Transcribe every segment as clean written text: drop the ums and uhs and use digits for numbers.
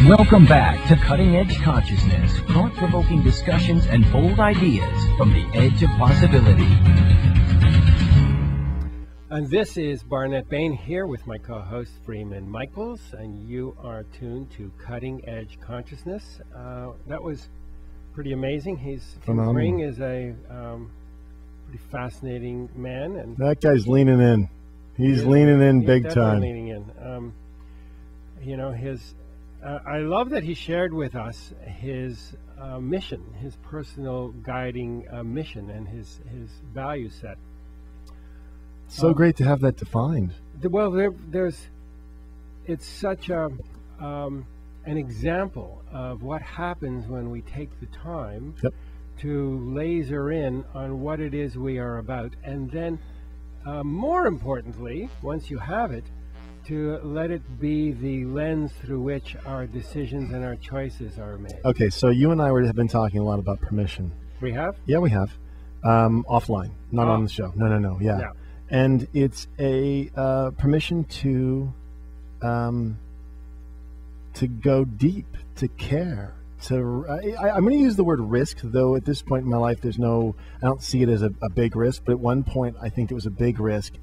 Welcome back to Cutting Edge Consciousness, thought-provoking discussions and bold ideas from the edge of possibility. And this is Barnet Bain here with my co-host Freeman Michaels, and you are tuned to Cutting Edge Consciousness. That was pretty amazing. TIm Kring is a pretty fascinating man, and that guy's leaning in. He's leaning in big time. Leaning in. You know, I love that he shared with us his mission, his personal guiding mission, and his value set. So great to have that defined. Well, it's such an example of what happens when we take the time to laser in on what it is we are about, and then more importantly, once you have it, to let it be the lens through which our decisions and our choices are made. Okay, so you and I have been talking a lot about permission. We have? Yeah, we have. Offline, not on the show. No, yeah. And it's a permission to go deep, to care. I'm going to use the word risk, though at this point in my life, I don't see it as a big risk, but at one point I think it was a big risk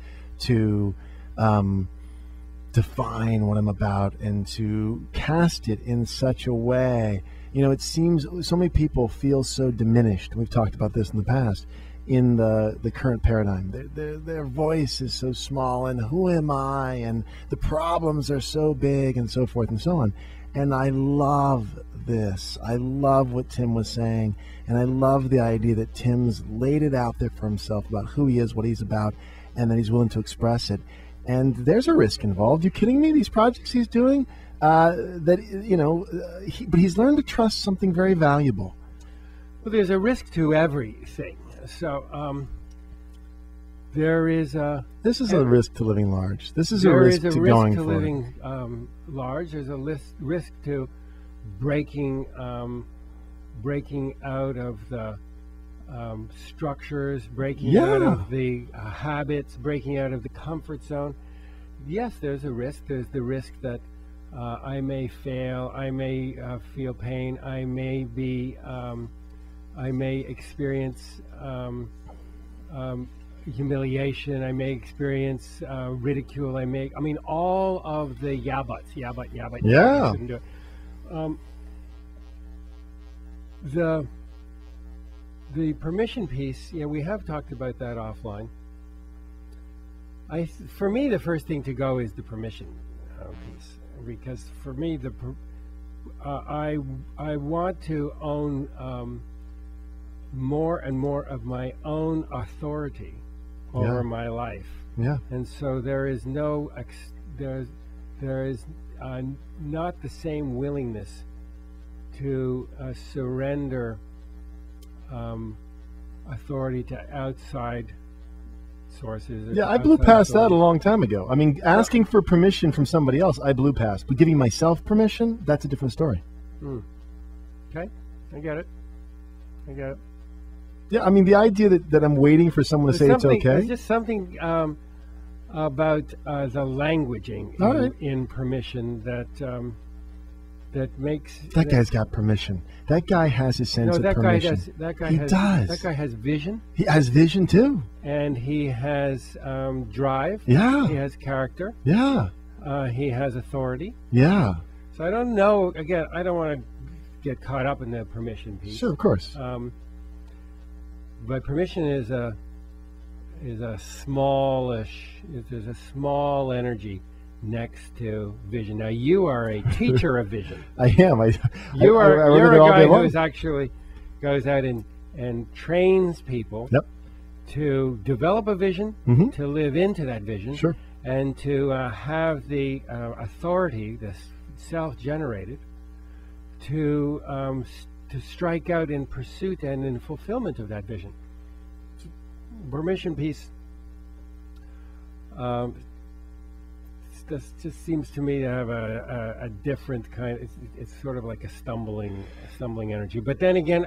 to define what I'm about and to cast it in such a way. You know, it seems so many people feel so diminished. We've talked about this in the past. In the current paradigm, their voice is so small, and who am I, and the problems are so big, and so forth and so on. And I love this. I love what Tim was saying, and I love the idea that Tim's laid it out there for himself about who he is, what he's about, and that he's willing to express it. And there's a risk involved. You kidding me? These projects he's doing, but he's learned to trust something very valuable. Well, there's a risk to everything. So there is a... This is a risk to living large. This is a risk to going for it. There is a risk to living large. There's a risk to breaking out of the structures, breaking out of the habits, breaking out of the comfort zone. Yes, there's a risk. There's the risk that I may fail, I may feel pain, I may experience humiliation, I may experience ridicule, I mean all of the yeah buts. Yeah. Shouldn't do it. The permission piece, we have talked about that offline. For me, the first thing to go is the permission piece, because for me, I want to own more and more of my own authority over my life. Yeah. And so there is not the same willingness to surrender authority to outside sources. Yeah, I blew past that a long time ago. I mean, asking for permission from somebody else, I blew past. But giving myself permission, that's a different story. Okay, I get it. Yeah, I mean, the idea that I'm waiting for someone to say it's okay. There's just something about the languaging in permission that makes... That guy's got permission. That guy has a sense of permission. That guy does. That guy has vision. He has vision too. And he has drive. Yeah. He has character. Yeah. He has authority. Yeah. So I don't know. Again, I don't want to get caught up in the permission piece. Sure, of course. But permission is a smallish. There's a small energy next to vision. Now you are a teacher of vision. I am. You're a guy who actually goes out and trains people to develop a vision, to live into that vision, and to have the authority, the self-generated, to strike out in pursuit and in fulfillment of that vision. Permission piece just seems to me to have a different kind. It's sort of like a stumbling energy. But then again,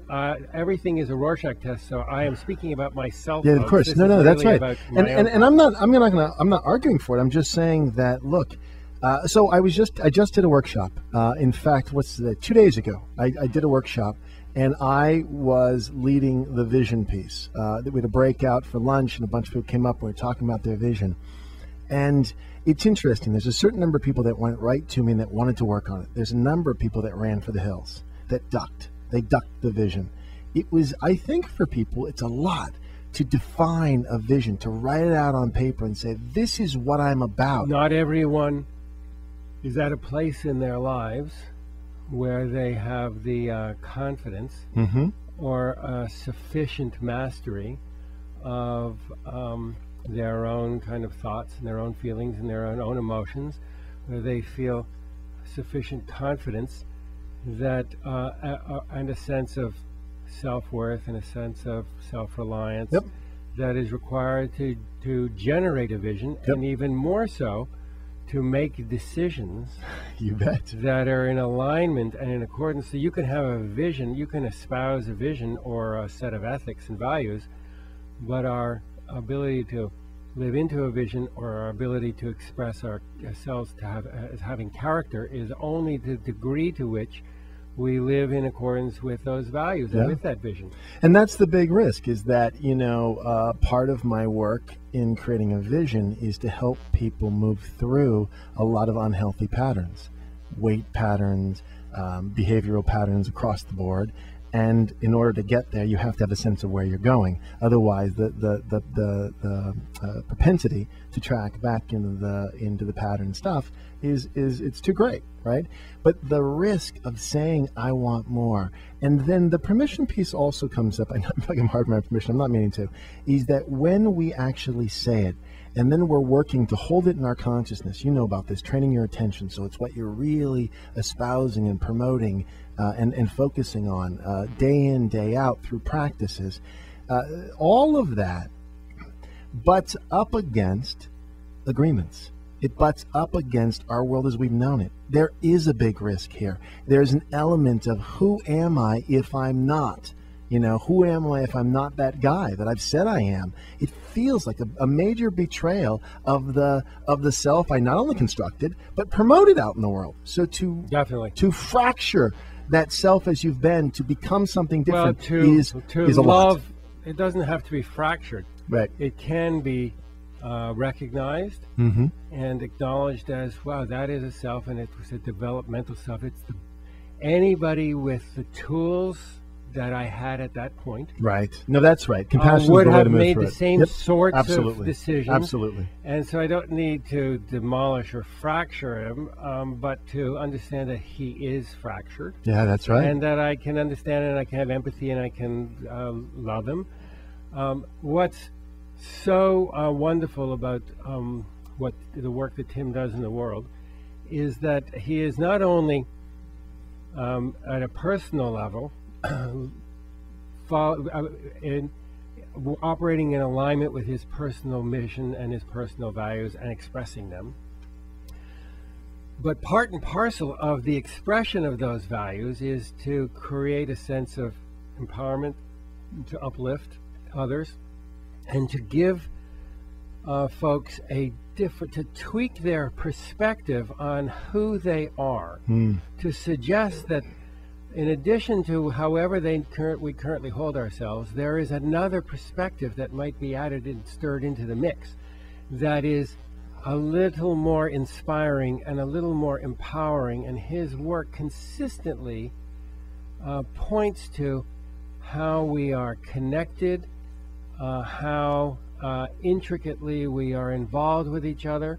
everything is a Rorschach test, so I am speaking about myself. Yeah, of course. No, that's right. And I'm not arguing for it. I'm just saying that look, So I just did a workshop. In fact, 2 days ago, I did a workshop, and I was leading the vision piece. We had a breakout for lunch, and a bunch of people came up and we were talking about their vision. And it's interesting. There's a certain number of people that went right to me and that wanted to work on it. There's a number of people that ran for the hills, that ducked. They ducked the vision. It was, I think for people, it's a lot to define a vision, to write it out on paper and say, this is what I'm about. Not everyone is at a place in their lives where they have the confidence or sufficient mastery of their own kind of thoughts and their own feelings and their own emotions, where they feel sufficient confidence that and a sense of self-worth and a sense of self-reliance that is required to generate a vision, and even more so to make decisions you bet that are in alignment and in accordance. So you can have a vision, you can espouse a vision or a set of ethics and values, but our ability to live into a vision or our ability to express ourselves as having character is only the degree to which we live in accordance with those values and with that vision. And that's the big risk, is that, part of my work in creating a vision is to help people move through a lot of unhealthy patterns, weight patterns, behavioral patterns across the board. And in order to get there, you have to have a sense of where you're going. Otherwise, the propensity to track back into the pattern stuff is it's too great, right? But the risk of saying I want more, and then the permission piece also comes up. I know I'm hard on my permission. I'm not meaning to. Is that when we actually say it, and then we're working to hold it in our consciousness. You know about this, training your attention. So it's what you're really espousing and promoting and focusing on day in, day out through practices. All of that butts up against agreements. It butts up against our world as we've known it. There is a big risk here. There's an element of who am I if I'm not? Who am I if I'm not that guy that I've said I am? It feels like a major betrayal of the self I not only constructed, but promoted out in the world. So to fracture that self as you've been, to become something different, is a lot. It doesn't have to be fractured. Right. It can be recognized and acknowledged as, wow, that is a self, and it was a developmental self. It's anybody with the tools that I had at that point. Right. No, that's right. Compassion would is the way have to move made through the it. same sorts of decisions. Absolutely. And so I don't need to demolish or fracture him, but to understand that he is fractured. Yeah, that's right. And that I can understand and I can have empathy and I can love him. What's so wonderful about what the work that Tim does in the world is that he is not only at a personal level operating in alignment with his personal mission and his personal values and expressing them, but part and parcel of the expression of those values is to create a sense of empowerment, to uplift others, and to give folks to tweak their perspective on who they are, to suggest that in addition to however we currently hold ourselves, there is another perspective that might be added and stirred into the mix that is a little more inspiring and a little more empowering, and his work consistently points to how we are connected, how intricately we are involved with each other,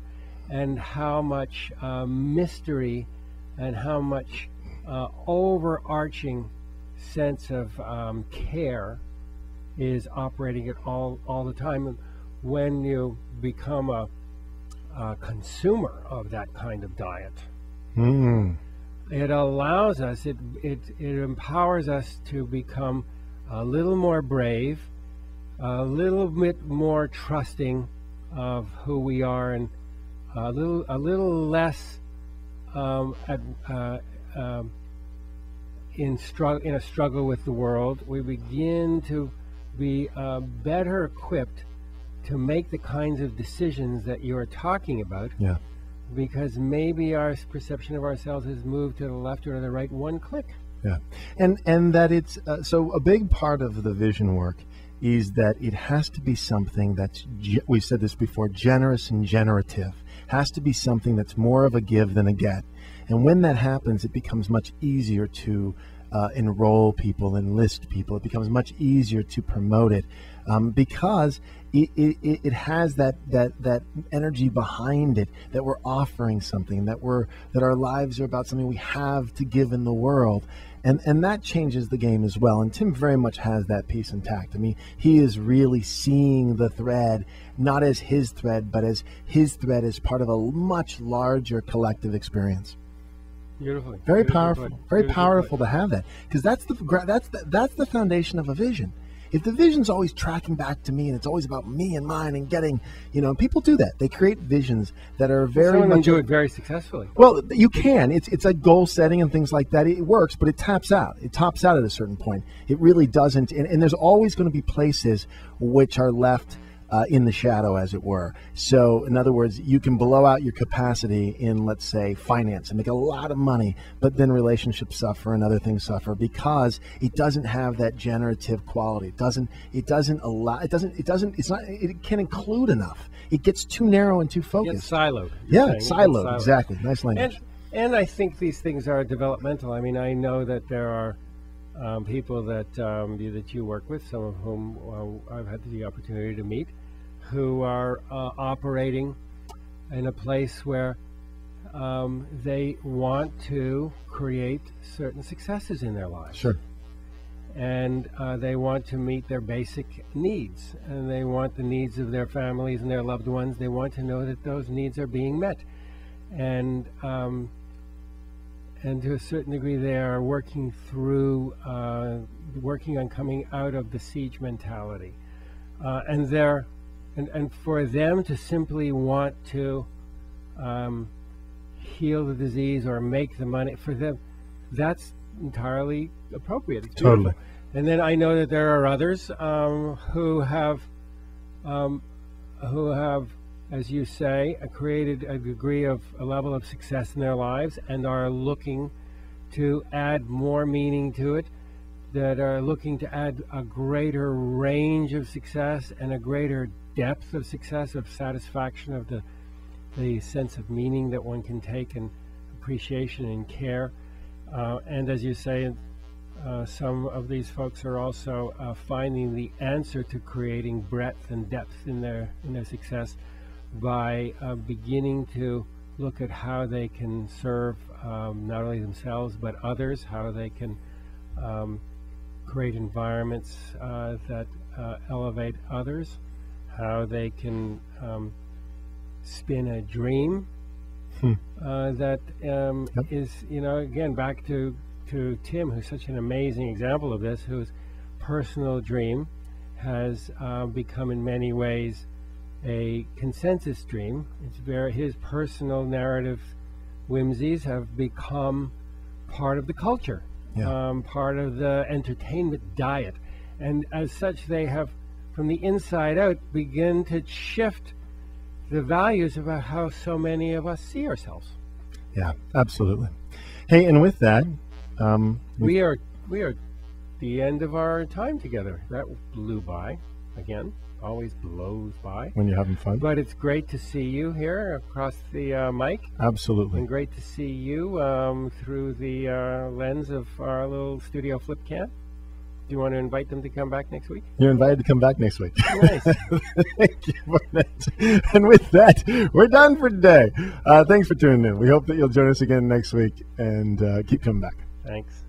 and how much mystery and how much overarching sense of care is operating at all the time. And when you become a consumer of that kind of diet, it allows us, it empowers us to become a little more brave, a little bit more trusting of who we are, and a little less in a struggle with the world. We begin to be better equipped to make the kinds of decisions that you are talking about, because maybe our perception of ourselves has moved to the left or to the right one click. Yeah, and that it's so a big part of the vision work is that it has to be something that's, we've said this before, generous and generative. Has to be something that's more of a give than a get. And when that happens, it becomes much easier to enroll people, enlist people. It becomes much easier to promote it because it has that energy behind it, that we're offering something, that our lives are about something we have to give in the world. And that changes the game as well. And Tim very much has that piece intact. I mean, he is really seeing the thread, not as his thread, but as his thread as part of a much larger collective experience. Beautifully. Very powerful. Very powerful to have that, because that's the foundation of a vision. If the vision's always tracking back to me and it's always about me and mine and getting, people do that. They create visions that are very much. Some of them do it very successfully. Well, you can. It's like goal setting and things like that. It works, but it taps out. It tops out at a certain point. It really doesn't. And there's always going to be places which are left in the shadow, as it were. So, in other words, you can blow out your capacity in, let's say, finance and make a lot of money, but then relationships suffer and other things suffer because it doesn't have that generative quality. It can't include enough. It gets too narrow and too focused. It's siloed. Yeah, siloed. Exactly. Nice language. And I think these things are developmental. I mean, I know that there are people that you work with, some of whom I've had the opportunity to meet, who are operating in a place where they want to create certain successes in their lives. Sure. And they want to meet their basic needs, and they want the needs of their families and their loved ones. They want to know that those needs are being met. And to a certain degree, they are working on coming out of the siege mentality. And for them to simply want to heal the disease or make the money, for them, that's entirely appropriate. It's totally. Beautiful. And then I know that there are others who have, as you say, created a level of success in their lives and are looking to add more meaning to it, that are looking to add a greater range of success and a greater depth of success, of satisfaction, of the sense of meaning that one can take, and appreciation and care. And as you say, some of these folks are also finding the answer to creating breadth and depth in their success by beginning to look at how they can serve not only themselves but others, how they can create environments that elevate others, how they can spin a dream that is, again, back to Tim, who's such an amazing example of this, whose personal dream has become in many ways a consensus dream. His personal narrative whimsies have become part of the culture, part of the entertainment diet. And as such, they have, from the inside out, begin to shift the values about how so many of us see ourselves. Yeah, absolutely. Hey, and with that, we are at the end of our time together. That blew by. Again, always blows by when you're having fun. But it's great to see you here across the mic. Absolutely. And great to see you through the lens of our little studio flip cam. Do you want to invite them to come back next week? You're invited to come back next week. Nice. Thank you, Barnet. And with that, we're done for today. Thanks for tuning in. We hope that you'll join us again next week, and keep coming back. Thanks.